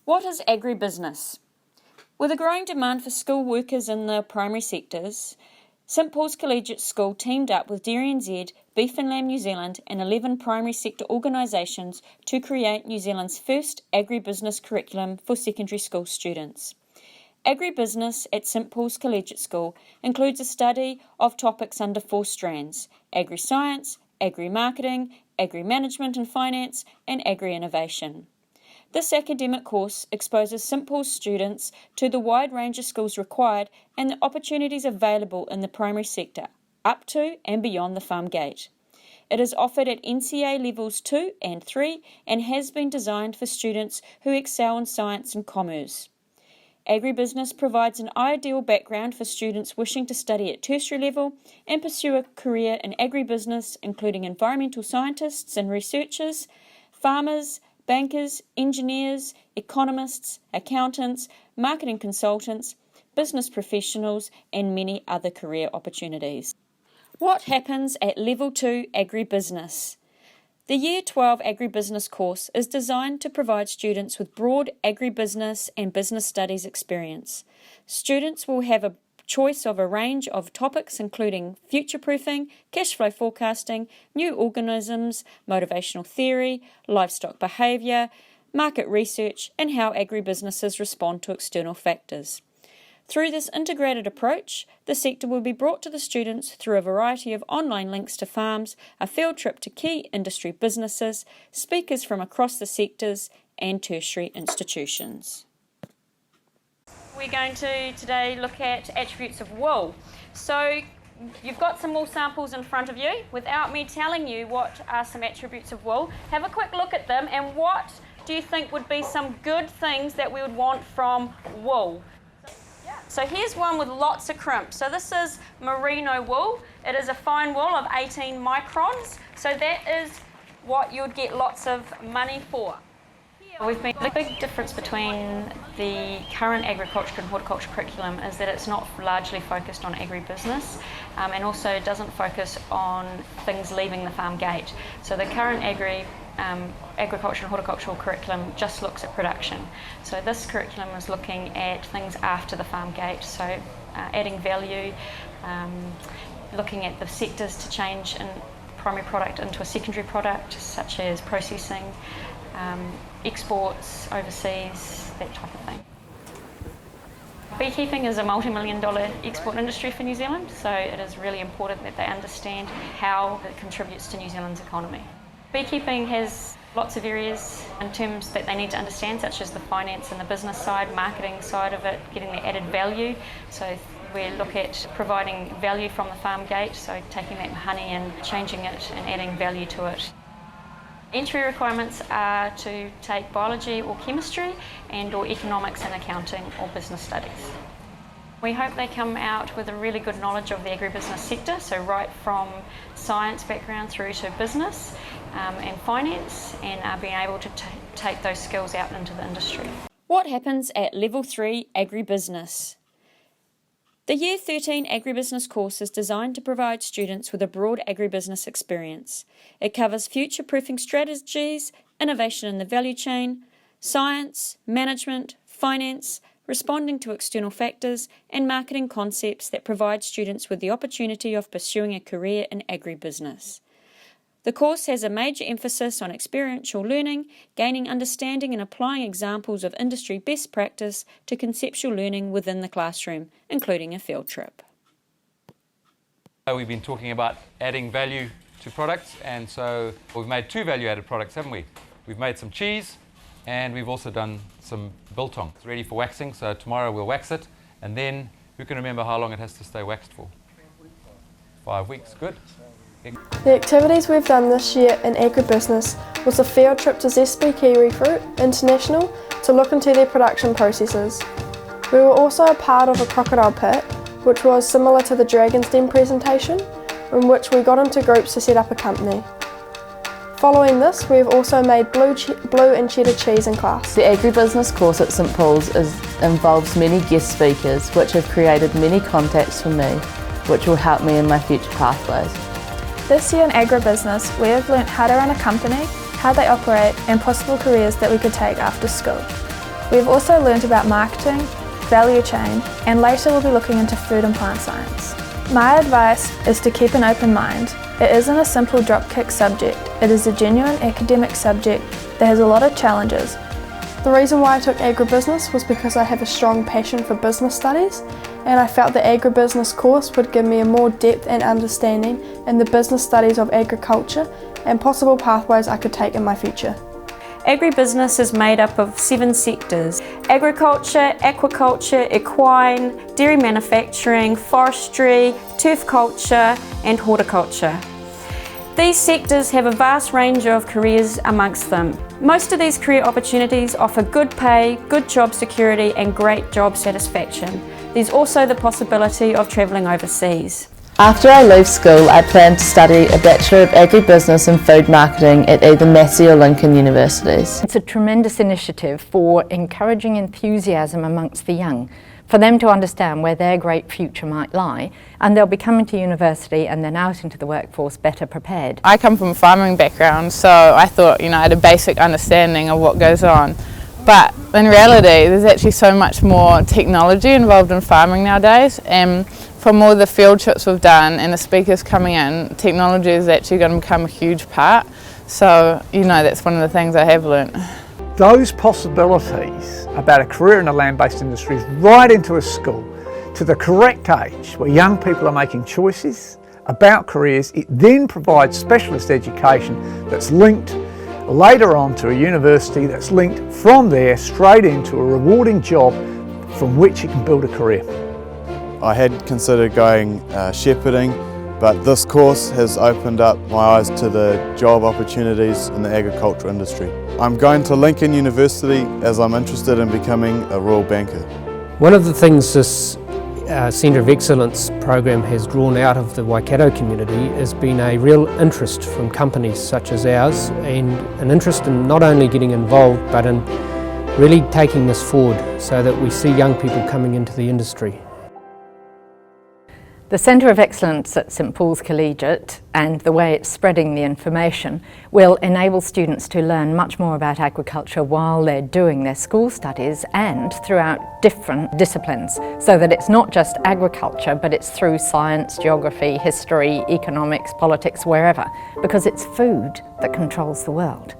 What is agribusiness? With a growing demand for skilled workers in the primary sectors, St Paul's Collegiate School teamed up with Dairy NZ, Beef and Lamb New Zealand and 11 primary sector organisations to create New Zealand's first agribusiness curriculum for secondary school students. Agribusiness at St Paul's Collegiate School includes a study of topics under 4 strands: agri-science, agri-marketing, agri-management and finance, and agri-innovation. This academic course exposes St Paul's students to the wide range of skills required and the opportunities available in the primary sector, up to and beyond the farm gate. It is offered at NCA levels 2 and 3 and has been designed for students who excel in science and commerce. Agribusiness provides an ideal background for students wishing to study at tertiary level and pursue a career in agribusiness, including environmental scientists and researchers, farmers, bankers, engineers, economists, accountants, marketing consultants, business professionals, and many other career opportunities. What happens at Level 2 Agribusiness? The Year 12 Agribusiness course is designed to provide students with broad agribusiness and business studies experience. Students will have a choice of a range of topics including future-proofing, cash flow forecasting, new organisms, motivational theory, livestock behaviour, market research, and how agribusinesses respond to external factors. Through this integrated approach, the sector will be brought to the students through a variety of online links to farms, a field trip to key industry businesses, speakers from across the sectors, and tertiary institutions. We're going to today look at attributes of wool. So you've got some wool samples in front of you. Without me telling you what are some attributes of wool, have a quick look at them and what do you think would be some good things that we would want from wool? So here's one with lots of crimp. So this is merino wool. It is a fine wool of 18 microns. So that is what you would get lots of money for. The big difference between the current agriculture and horticulture curriculum is that it's not largely focused on agribusiness and also doesn't focus on things leaving the farm gate. So the current agriculture and horticultural curriculum just looks at production. So this curriculum is looking at things after the farm gate, so adding value, looking at the sectors to change a primary product into a secondary product, such as processing, exports overseas, that type of thing. Beekeeping is a multi-million-dollar export industry for New Zealand, so it is really important that they understand how it contributes to New Zealand's economy. Beekeeping has lots of areas in terms that they need to understand, such as the finance and the business side, marketing side of it, getting the added value. So we look at providing value from the farm gate, so taking that honey and changing it and adding value to it. Entry requirements are to take biology or chemistry and or economics and accounting or business studies. We hope they come out with a really good knowledge of the agribusiness sector, so right from science background through to business and finance, and are being able to take those skills out into the industry. What happens at Level 3 Agribusiness? The Year 13 Agribusiness course is designed to provide students with a broad agribusiness experience. It covers future-proofing strategies, innovation in the value chain, science, management, finance, responding to external factors, and marketing concepts that provide students with the opportunity of pursuing a career in agribusiness. The course has a major emphasis on experiential learning, gaining understanding and applying examples of industry best practice to conceptual learning within the classroom, including a field trip. We've been talking about adding value to products, and so we've made 2 value-added products, haven't we? We've made some cheese, and we've also done some biltong. It's ready for waxing, so tomorrow we'll wax it, and then who can remember how long it has to stay waxed for? 5 weeks, good. The activities we've done this year in agribusiness was a field trip to Zespri Kiwi Fruit International to look into their production processes. We were also a part of a crocodile pit, which was similar to the Dragon's Den presentation, in which we got into groups to set up a company. Following this, we have also made blue and cheddar cheese in class. The Agribusiness course at St Paul's involves many guest speakers, which have created many contacts for me, which will help me in my future pathways. This year in Agribusiness, we have learnt how to run a company, how they operate, and possible careers that we could take after school. We've also learnt about marketing, value chain, and later we'll be looking into food and plant science. My advice is to keep an open mind. It isn't a simple dropkick subject, it is a genuine academic subject that has a lot of challenges. The reason why I took agribusiness was because I have a strong passion for business studies, and I felt the agribusiness course would give me a more depth and understanding in the business studies of agriculture and possible pathways I could take in my future. Agribusiness is made up of 7 sectors: agriculture, aquaculture, equine, dairy manufacturing, forestry, turf culture and horticulture. These sectors have a vast range of careers amongst them. Most of these career opportunities offer good pay, good job security and great job satisfaction. There's also the possibility of travelling overseas. After I leave school, I plan to study a Bachelor of Agribusiness and Food Marketing at either Massey or Lincoln universities. It's a tremendous initiative for encouraging enthusiasm amongst the young, for them to understand where their great future might lie, and they'll be coming to university and then out into the workforce better prepared. I come from a farming background, so I thought, I had a basic understanding of what goes on. But in reality, there's actually so much more technology involved in farming nowadays, and from all the field trips we've done and the speakers coming in, technology is actually going to become a huge part. So, that's one of the things I have learnt. Those possibilities about a career in the land-based industry is right into a school to the correct age where young people are making choices about careers. It then provides specialist education that's linked later on to a university, that's linked from there straight into a rewarding job from which you can build a career. I had considered going shepherding, but this course has opened up my eyes to the job opportunities in the agriculture industry. I'm going to Lincoln University as I'm interested in becoming a rural banker. One of the things this Centre of Excellence program has drawn out of the Waikato community has been a real interest from companies such as ours, and an interest in not only getting involved but in really taking this forward so that we see young people coming into the industry. The Centre of Excellence at St Paul's Collegiate and the way it's spreading the information will enable students to learn much more about agriculture while they're doing their school studies and throughout different disciplines, so that it's not just agriculture but it's through science, geography, history, economics, politics, wherever, because it's food that controls the world.